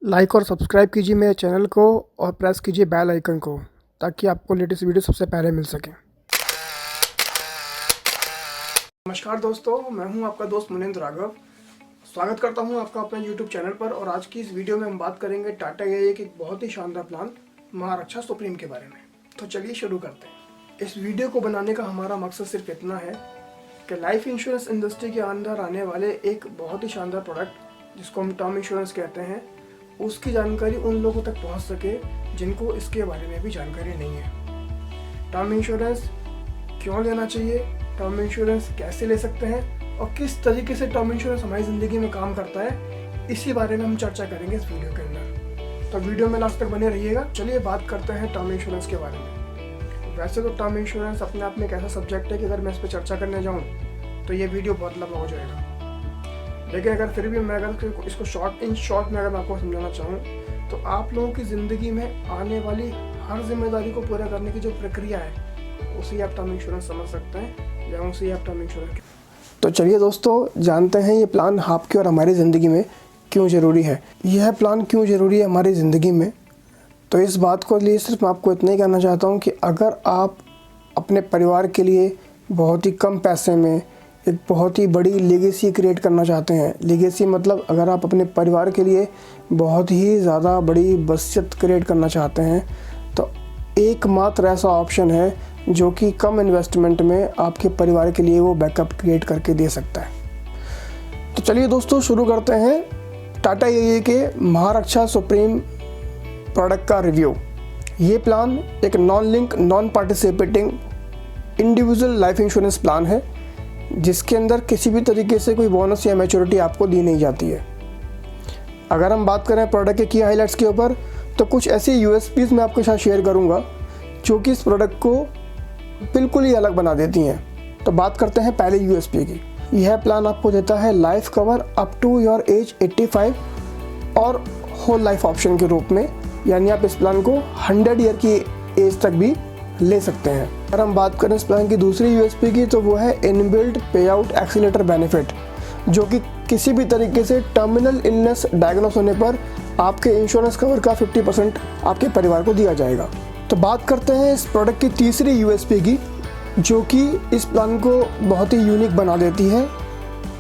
Like और subscribe कीजिए मेरे चैनल को और प्रेस कीजिए बेल आइकन को ताकि आपको लेटेस्ट वीडियो सबसे पहले मिल सके। नमस्कार दोस्तों, मैं हूं आपका दोस्त मुनिंद्र राघव। स्वागत करता हूं आपका अपने YouTube चैनल पर। और आज की इस वीडियो में हम बात करेंगे टाटा एआई के एक बहुत ही शानदार प्लान महारक्षा सुप्रीम के बारे में। तो चलिए शुरू करते हैं। इस वीडियो को बनाने का हमारा मकसद सिर्फ इतना है कि लाइफ इंश्योरेंस इंडस्ट्री के अंदर आने वाले एक बहुत ही शानदार प्रोडक्ट जिसको हम टर्म इंश्योरेंस कहते हैं, उसकी जानकारी उन लोगों तक पहुंच सके जिनको इसके बारे में भी जानकारी नहीं है। टर्म इंश्योरेंस क्यों लेना चाहिए, टर्म इंश्योरेंस कैसे ले सकते हैं और किस तरीके से टर्म इंश्योरेंस हमारी ज़िंदगी में काम करता है, इसी बारे में हम चर्चा करेंगे इस वीडियो के अंदर। तो वीडियो में लास्ट तक बने रहिएगा। चलिए बात करते हैं टर्म इंश्योरेंस के बारे में। वैसे तो टर्म इंश्योरेंस अपने आप में एक ऐसा सब्जेक्ट है कि अगर मैं इस पर चर्चा करने जाऊँ तो ये वीडियो बहुत लंबा हो जाएगा, लेकिन अगर फिर भी मैं अगर इसको शॉर्ट में अगर मैं आपको समझाना चाहूँ तो आप लोगों की ज़िंदगी में आने वाली हर जिम्मेदारी को पूरा करने की जो प्रक्रिया है उसे आप टर्म इंश्योरेंस समझ सकते हैं या उसे आप टर्म इंश्योरेंस। तो चलिए दोस्तों, जानते हैं ये प्लान आपकी और हमारी ज़िंदगी में क्यों ज़रूरी है। यह प्लान क्यों ज़रूरी है हमारी ज़िंदगी में, तो इस बात को लिए सिर्फ मैं आपको इतना ही कहना चाहता हूँ कि अगर आप अपने परिवार के लिए बहुत ही कम पैसे में एक बहुत ही बड़ी लेगेसी क्रिएट करना चाहते हैं, लेगेसी मतलब अगर आप अपने परिवार के लिए बहुत ही ज़्यादा बड़ी बचत क्रिएट करना चाहते हैं, तो एकमात्र ऐसा ऑप्शन है जो कि कम इन्वेस्टमेंट में आपके परिवार के लिए वो बैकअप क्रिएट करके दे सकता है। तो चलिए दोस्तों, शुरू करते हैं टाटा एआई के महारक्षा सुप्रीम प्रोडक्ट का रिव्यू। ये प्लान एक non link non participating individual life insurance plan है जिसके अंदर किसी भी तरीके से कोई बोनस या मैच्योरिटी आपको दी नहीं जाती है। अगर हम बात करें प्रोडक्ट के की हाइलाइट्स के ऊपर, तो कुछ ऐसी यूएसपीज़ मैं आपके साथ शेयर करूंगा जो कि इस प्रोडक्ट को बिल्कुल ही अलग बना देती हैं। तो बात करते हैं पहले यूएसपी की। यह प्लान आपको देता है life cover up to your age 85 और होल लाइफ ऑप्शन के रूप में, यानी आप इस प्लान को 100 ईयर की एज तक भी ले सकते हैं। अगर हम बात करें इस प्लान की दूसरी यूएसपी की, तो वो है इनबिल्ट पे आउट एक्सीलेटर बेनिफिट, जो कि किसी भी तरीके से टर्मिनल इलनेस डायग्नोस होने पर आपके इंश्योरेंस कवर का 50% आपके परिवार को दिया जाएगा। तो बात करते हैं इस प्रोडक्ट की तीसरी यूएसपी की, जो कि इस प्लान को बहुत ही यूनिक बना देती है।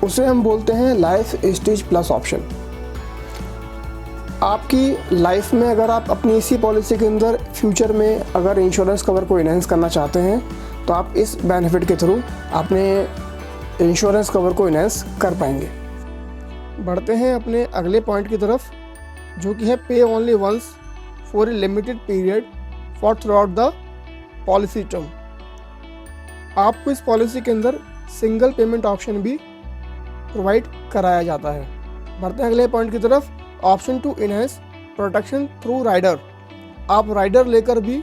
उसे हम बोलते हैं लाइफ स्टेज प्लस ऑप्शन। आपकी लाइफ में अगर आप अपनी इसी पॉलिसी के अंदर फ्यूचर में अगर इंश्योरेंस कवर को इनहेंस करना चाहते हैं, तो आप इस बेनिफिट के थ्रू अपने इंश्योरेंस कवर को इनहेंस कर पाएंगे। बढ़ते हैं अपने अगले पॉइंट की तरफ, जो कि है pay only once for a limited period for throughout the policy term. आपको इस पॉलिसी के अंदर सिंगल पेमेंट ऑप्शन भी प्रोवाइड कराया जाता है। बढ़ते हैं अगले पॉइंट की तरफ, option to enhance protection through rider. आप राइडर लेकर भी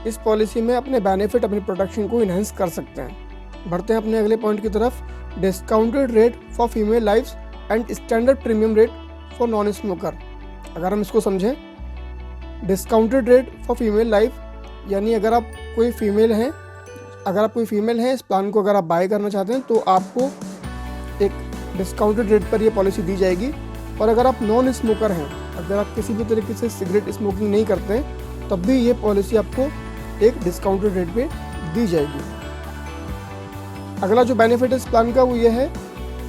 इस पॉलिसी में अपने बेनिफिट, अपनी प्रोटेक्शन को इनहेंस कर सकते हैं। बढ़ते हैं अपने अगले पॉइंट की तरफ, discounted rate for female lifes and standard premium rate for non smoker. अगर हम इसको समझें, discounted rate for female life यानी अगर आप कोई फीमेल हैं, इस प्लान को अगर आप बाय करना चाहते हैं तो आपको एक डिस्काउंटेड रेट पर ये पॉलिसी दी जाएगी। और अगर आप नॉन स्मोकर हैं, अगर आप किसी भी तरीके से सिगरेट स्मोकिंग नहीं करते हैं, तब भी ये पॉलिसी आपको एक डिस्काउंटेड रेट पे दी जाएगी। अगला जो बेनिफिट इस प्लान का वो ये है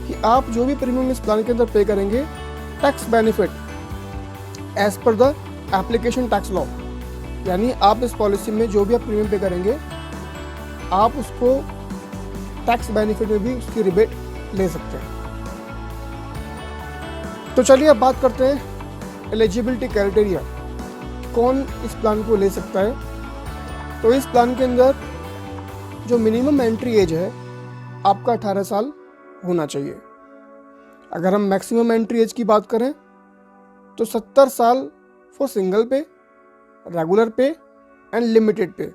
कि आप जो भी प्रीमियम इस प्लान के अंदर पे करेंगे, tax benefit as per the application tax law, यानी आप इस पॉलिसी में जो भी आप प्रीमियम पे करेंगे, आप उसको टैक्स बेनिफिट में भी उसकी रिबेट ले सकते हैं। तो चलिए अब बात करते हैं एलिजिबिलिटी क्राइटेरिया, कौन इस प्लान को ले सकता है। तो इस प्लान के अंदर जो मिनिमम एंट्री एज है आपका 18 साल होना चाहिए। अगर हम मैक्सिमम एंट्री एज की बात करें तो 70 साल फॉर सिंगल पे, रेगुलर पे एंड लिमिटेड पे।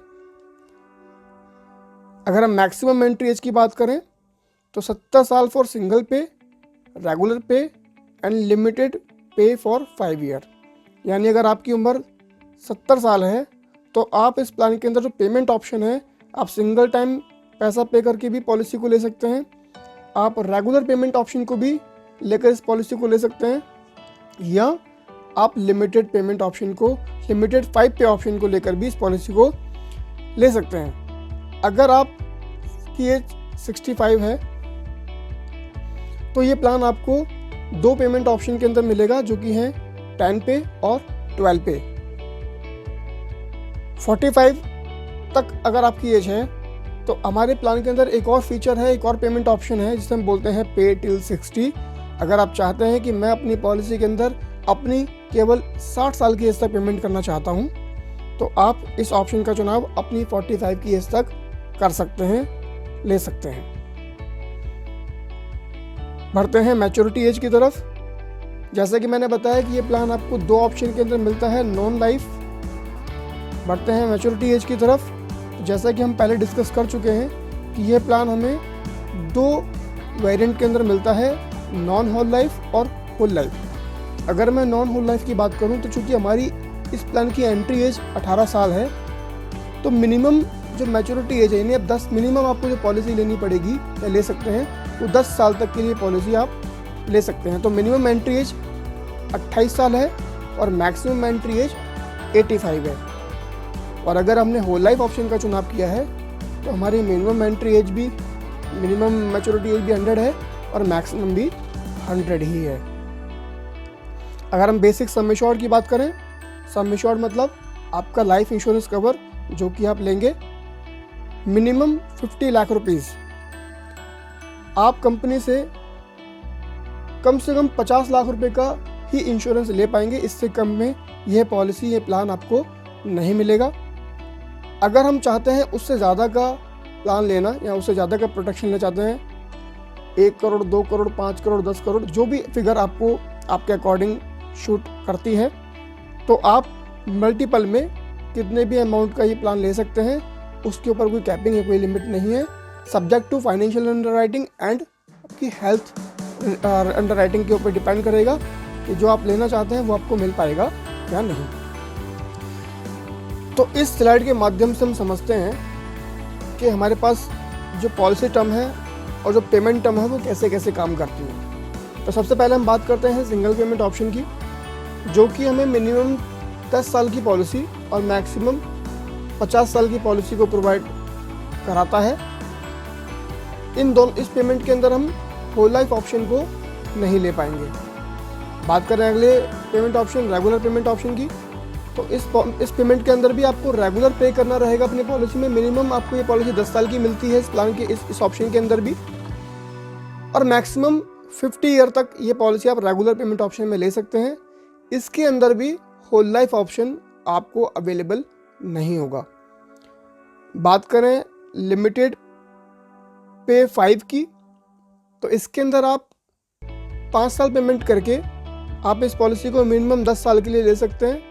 अगर हम मैक्सिमम एंट्री एज की बात करें तो 70 साल फॉर सिंगल पे, रेगुलर पे एंड लिमिटेड पे फॉर 5 ईयर। यानी अगर आपकी उम्र 70 साल है तो आप इस प्लान के अंदर जो पेमेंट ऑप्शन है, आप सिंगल टाइम पैसा पे करके भी पॉलिसी को ले सकते हैं, आप रेगुलर पेमेंट ऑप्शन को भी लेकर इस पॉलिसी को ले सकते हैं, या आप लिमिटेड पेमेंट ऑप्शन को, लिमिटेड 5 पे ऑप्शन को लेकर भी इस पॉलिसी को ले सकते हैं। अगर आपकी एज 65 है तो ये प्लान आपको 2 पेमेंट ऑप्शन के अंदर मिलेगा, जो कि हैं 10 पे और 12 पे। 45 तक अगर आपकी एज है तो हमारे प्लान के अंदर एक और फीचर है, एक और पेमेंट ऑप्शन है जिसे हम बोलते हैं पे टिल 60। अगर आप चाहते हैं कि मैं अपनी पॉलिसी के अंदर अपनी केवल 60 साल की एज तक पेमेंट करना चाहता हूं, तो आप इस ऑप्शन का चुनाव अपनी 45 की एज तक कर सकते हैं, ले सकते हैं। बढ़ते हैं मैच्योरिटी एज की तरफ। जैसा कि मैंने बताया कि ये प्लान आपको 2 ऑप्शन के अंदर मिलता है, नॉन लाइफ। बढ़ते हैं मैच्योरिटी एज की तरफ। जैसा कि हम पहले डिस्कस कर चुके हैं कि यह प्लान हमें 2 वेरिएंट के अंदर मिलता है, नॉन होल लाइफ और होल लाइफ। अगर मैं नॉन होल लाइफ की बात करूं तो चूंकि हमारी इस प्लान की एंट्री एज 18 साल है, तो मिनिमम जो मैच्योरिटी एज है, यानी अब 10 मिनिमम आपको जो पॉलिसी लेनी पड़ेगी या ले सकते हैं, वो 10 साल तक के लिए पॉलिसी आप ले सकते हैं। तो मिनिमम एंट्री एज 28 साल है और मैक्सिमम एंट्री एज 85 है। और अगर हमने होल लाइफ ऑप्शन का चुनाव किया है तो हमारी मिनिमम एंट्री एज भी, मिनिमम मैच्योरिटी एज भी 100 है और मैक्सिमम भी 100 ही है। अगर हम बेसिक सम एश्योर्ड की बात करें, सम एश्योर्ड मतलब आपका लाइफ इंश्योरेंस कवर जो कि आप लेंगे मिनिमम 50 लाख रुपीज़। आप कंपनी से कम 50 लाख रुपए का ही इंश्योरेंस ले पाएंगे, इससे कम में यह पॉलिसी, ये प्लान आपको नहीं मिलेगा। अगर हम चाहते हैं उससे ज़्यादा का प्लान लेना या उससे ज़्यादा का प्रोटेक्शन लेना चाहते हैं, 1 करोड़, 2 करोड़, 5 करोड़, 10 करोड़, जो भी फिगर आपको आपके अकॉर्डिंग शूट करती है, तो आप मल्टीपल में कितने भी अमाउंट का ये प्लान ले सकते हैं। उसके ऊपर कोई कैपिंग है, कोई लिमिट नहीं है। Subject to financial underwriting and आपकी हेल्थ अंडरराइटिंग के ऊपर डिपेंड करेगा कि जो आप लेना चाहते हैं वो आपको मिल पाएगा या नहीं। तो इस स्लाइड के माध्यम से हम समझते हैं कि हमारे पास जो पॉलिसी टर्म है और जो पेमेंट टर्म है वो कैसे कैसे काम करती है। तो सबसे पहले हम बात करते हैं सिंगल पेमेंट ऑप्शन की, जो कि हमें मिनिमम 10 साल की पॉलिसी और मैक्सिमम 50 साल की पॉलिसी को प्रोवाइड कराता है। इस पेमेंट के अंदर हम होल लाइफ ऑप्शन को नहीं ले पाएंगे। बात करें अगले payment option, regular payment option की, तो इस पेमेंट के अंदर भी आपको रेगुलर पे करना रहेगा अपनी पॉलिसी में। मिनिमम आपको ये पॉलिसी 10 साल की मिलती है इस प्लान के इस ऑप्शन के अंदर भी, और मैक्सिमम 50 ईयर तक ये पॉलिसी आप रेगुलर पेमेंट ऑप्शन में ले सकते हैं। इसके अंदर भी होल लाइफ ऑप्शन आपको अवेलेबल नहीं होगा। बात करें लिमिटेड पे 5 की, तो इसके अंदर आप 5 साल पेमेंट करके आप इस पॉलिसी को मिनिमम 10 साल के लिए ले सकते हैं,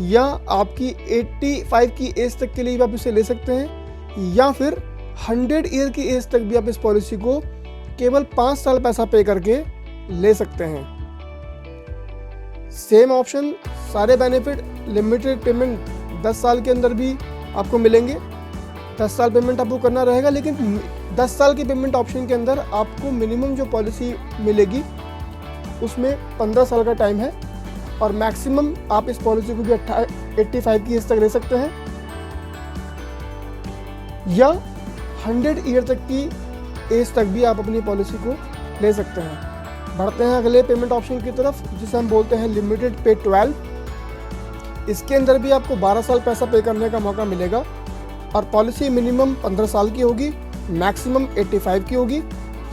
या आपकी 85 की एज तक के लिए भी आप इसे ले सकते हैं, या फिर 100 ईयर की एज तक भी आप इस पॉलिसी को केवल 5 साल पैसा पे करके ले सकते हैं। सेम ऑप्शन, सारे बेनिफिट लिमिटेड पेमेंट 10 साल के अंदर भी आपको मिलेंगे। 10 साल पेमेंट आपको करना रहेगा, लेकिन 10 साल की पेमेंट ऑप्शन के अंदर आपको मिनिमम जो पॉलिसी मिलेगी उसमें 15 साल का टाइम है, और मैक्सिमम आप इस पॉलिसी को भी 85 की एज तक ले सकते हैं, या 100 ईयर तक की एज तक भी आप अपनी पॉलिसी को ले सकते हैं। बढ़ते हैं अगले पेमेंट ऑप्शन की तरफ, जिसे हम बोलते हैं लिमिटेड पे 12। इसके अंदर भी आपको 12 साल पैसा पे करने का मौका मिलेगा, और पॉलिसी मिनिमम 15 साल की होगी, मैक्सिमम 85 की होगी,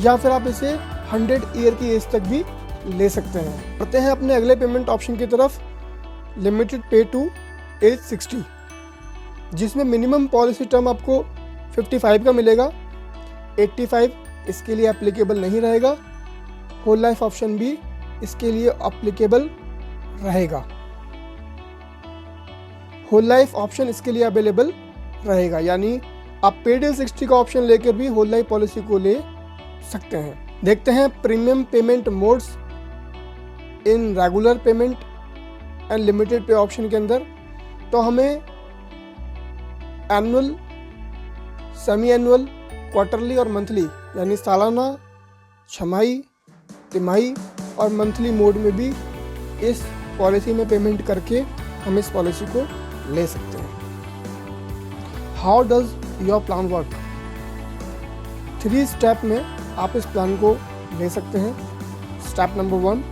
या फिर आप इसे 100 ईयर की एज तक भी ले सकते हैं। बढ़ते हैं अपने अगले पेमेंट ऑप्शन की तरफ, लिमिटेड पे टू एज 60, जिसमें मिनिमम पॉलिसी टर्म आपको 55 का मिलेगा। 85 इसके लिए एप्लीकेबल नहीं रहेगा। होल लाइफ ऑप्शन भी इसके लिए एप्लीकेबल रहेगा। होल लाइफ ऑप्शन इसके लिए अवेलेबल रहेगा, यानी आप पे टिल 60 का ऑप्शन लेकर भी होल लाइफ पॉलिसी को ले सकते हैं। देखते हैं premium payment modes in regular payment and limited पे ऑप्शन के अंदर। तो हमें एनुअल, सेमी एनुअल, क्वार्टरली और मंथली, यानी सालाना, छमाही, तिमाही और मंथली मोड में भी इस पॉलिसी में पेमेंट करके हम इस पॉलिसी को ले सकते हैं। How does your plan work? 3 step में आप इस प्लान को ले सकते हैं। Step number 1,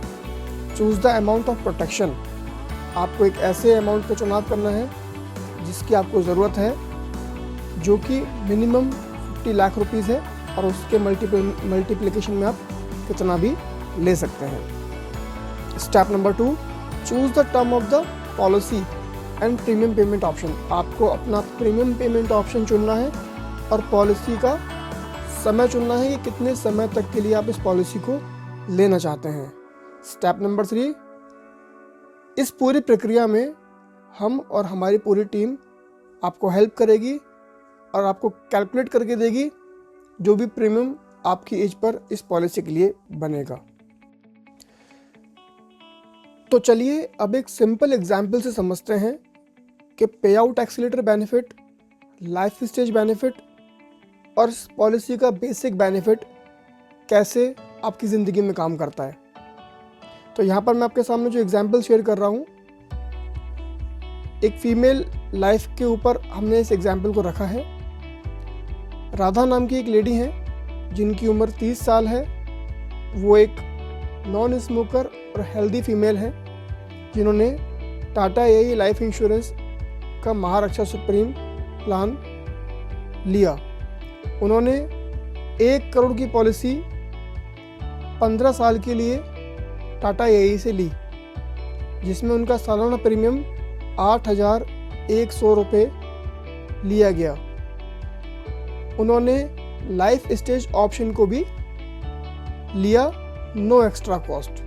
choose the amount of protection. आपको एक ऐसे अमाउंट का चुनाव करना है जिसकी आपको ज़रूरत है, जो कि मिनिमम 50 लाख रुपीज़ है, और उसके मल्टीप्लिकेशन में आप कितना भी ले सकते हैं। Step number 2, choose the term of the policy and premium payment option. आपको अपना प्रीमियम पेमेंट ऑप्शन चुनना है और पॉलिसी का समय चुनना है कि कितने समय तक के लिए आप इस पॉलिसी को लेना चाहते हैं। स्टेप नंबर 3, इस पूरी प्रक्रिया में हम और हमारी पूरी टीम आपको हेल्प करेगी और आपको कैलकुलेट करके देगी जो भी प्रीमियम आपकी एज पर इस पॉलिसी के लिए बनेगा। तो चलिए अब एक सिंपल एग्जाम्पल से समझते हैं कि पे out accelerator benefit, life stage benefit और इस पॉलिसी का बेसिक बेनिफिट कैसे आपकी ज़िंदगी में काम करता है। तो यहाँ पर मैं आपके सामने जो एग्जाम्पल शेयर कर रहा हूँ, एक फीमेल लाइफ के ऊपर हमने इस एग्जाम्पल को रखा है। राधा नाम की एक लेडी हैं जिनकी उम्र 30 साल है। वो एक नॉन स्मोकर और हेल्दी फीमेल है जिन्होंने टाटा एआई लाइफ इंश्योरेंस का महारक्षा सुप्रीम प्लान लिया। उन्होंने 1 करोड़ की पॉलिसी 15 साल के लिए टाटा एआई से ली, जिसमें उनका सालाना प्रीमियम 8,100 रुपये लिया गया। उन्होंने लाइफ स्टेज ऑप्शन को भी लिया, no extra cost.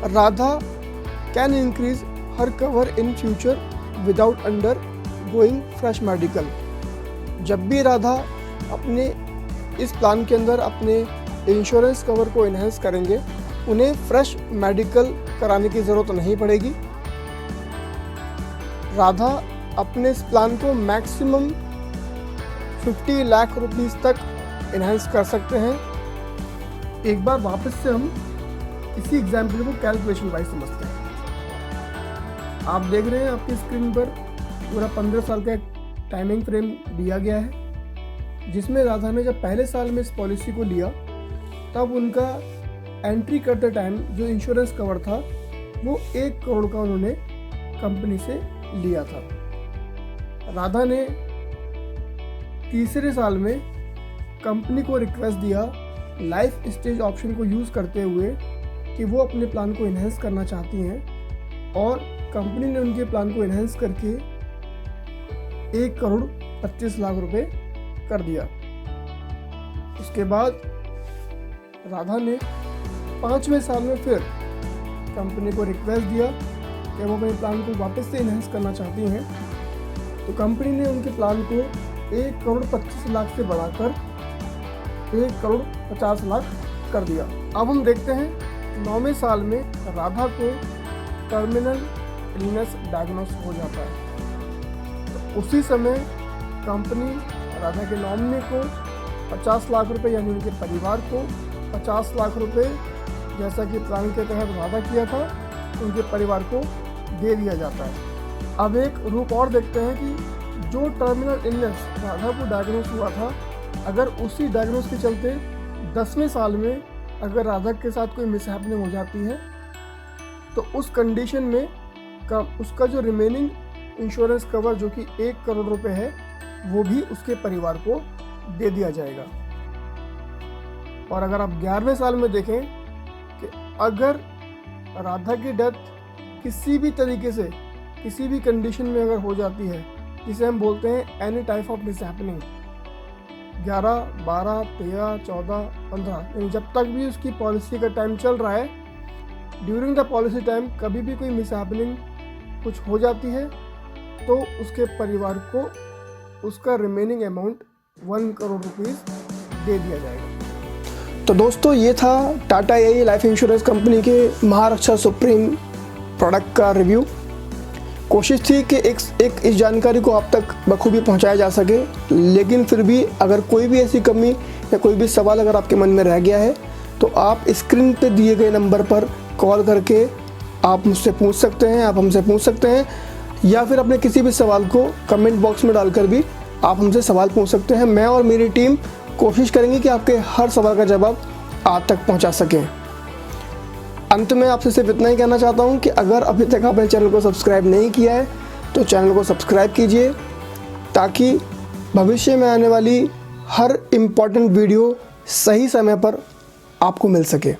Radha can increase her cover in future without undergoing fresh medical. जब भी राधा अपने इस प्लान के अंदर अपने इंश्योरेंस कवर को इन्हेंस करेंगे, उन्हें फ्रेश मेडिकल कराने की ज़रूरत नहीं पड़ेगी। राधा अपने इस प्लान को मैक्सिमम 50 लाख रुपीस तक इन्हेंस कर सकते हैं। एक बार वापस से हम इसी एग्जाम्पल को कैलकुलेशन वाइज समझते हैं। आप देख रहे हैं आपकी स्क्रीन पर पूरा 15 साल का एक टाइमिंग फ्रेम दिया गया है, जिसमें राधा ने जब पहले साल में इस पॉलिसी को लिया तब उनका एंट्री करते टाइम जो इंश्योरेंस कवर था वो 1 करोड़ का उन्होंने कंपनी से लिया था। राधा ने तीसरे साल में कंपनी को रिक्वेस्ट दिया लाइफ स्टेज ऑप्शन को यूज़ करते हुए कि वो अपने प्लान को इन्हेंस करना चाहती हैं, और कंपनी ने उनके प्लान को इन्हेंस करके 1 करोड़ 25 लाख रुपए कर दिया। उसके बाद राधा ने 5वें साल में फिर कंपनी को रिक्वेस्ट दिया कि वो अपने प्लान को वापस से इन्हेंस करना चाहती हैं, तो कंपनी ने उनके प्लान को 1 करोड़ 25 लाख से बढ़ाकर 1 करोड़ 50 लाख कर दिया। अब हम देखते हैं 9वें साल में राधा को टर्मिनल इलनेस डायग्नोस हो जाता है। तो उसी समय कंपनी राधा के नॉमिनी को 50 लाख रुपए, यानी उनके परिवार को 50 लाख रुपए, जैसा कि प्लान के तहत वादा किया था, उनके परिवार को दे दिया जाता है। अब एक रूप और देखते हैं कि जो टर्मिनल इलनेस राधा को डायग्नोस हुआ था, अगर उसी डायग्नोस के चलते 10वें साल में अगर राधा के साथ कोई मिसहैपनिंग हो जाती है, तो उस कंडीशन में उसका जो रिमेनिंग इंश्योरेंस कवर जो कि 1 करोड़ रुपए है, वो भी उसके परिवार को दे दिया जाएगा। और अगर आप 11वें साल में देखें कि अगर राधा की डेथ किसी भी तरीके से किसी भी कंडीशन में अगर हो जाती है, जिसे हम बोलते हैं एनी टाइप ऑफ मिसहैपनिंग, 11, 12, 13, 14, 15, यानी जब तक भी उसकी पॉलिसी का टाइम चल रहा है, ड्यूरिंग द पॉलिसी टाइम कभी भी कोई मिसहैपनिंग कुछ हो जाती है, तो उसके परिवार को उसका रिमेनिंग अमाउंट 1 करोड़ रुपीज़ दे दिया जाएगा। तो दोस्तों, ये था Tata AI life insurance company के महारक्षा सुप्रीम प्रोडक्ट का रिव्यू। कोशिश थी कि एक इस जानकारी को आप तक बखूबी पहुंचाया जा सके, लेकिन फिर भी अगर कोई भी ऐसी कमी या कोई भी सवाल अगर आपके मन में रह गया है, तो आप स्क्रीन पे दिए गए नंबर पर कॉल करके आप मुझसे पूछ सकते हैं, आप हमसे पूछ सकते हैं, या फिर अपने किसी भी सवाल को कमेंट बॉक्स में डालकर भी आप हमसे सवाल पूछ सकते हैं। मैं और मेरी टीम कोशिश करेंगे कि आपके हर सवाल का जवाब आप तक पहुंचा सकें। अंत में आपसे सिर्फ इतना ही कहना चाहता हूं कि अगर अभी तक आपने चैनल को सब्सक्राइब नहीं किया है तो चैनल को सब्सक्राइब कीजिए, ताकि भविष्य में आने वाली हर इम्पॉर्टेंट वीडियो सही समय पर आपको मिल सके।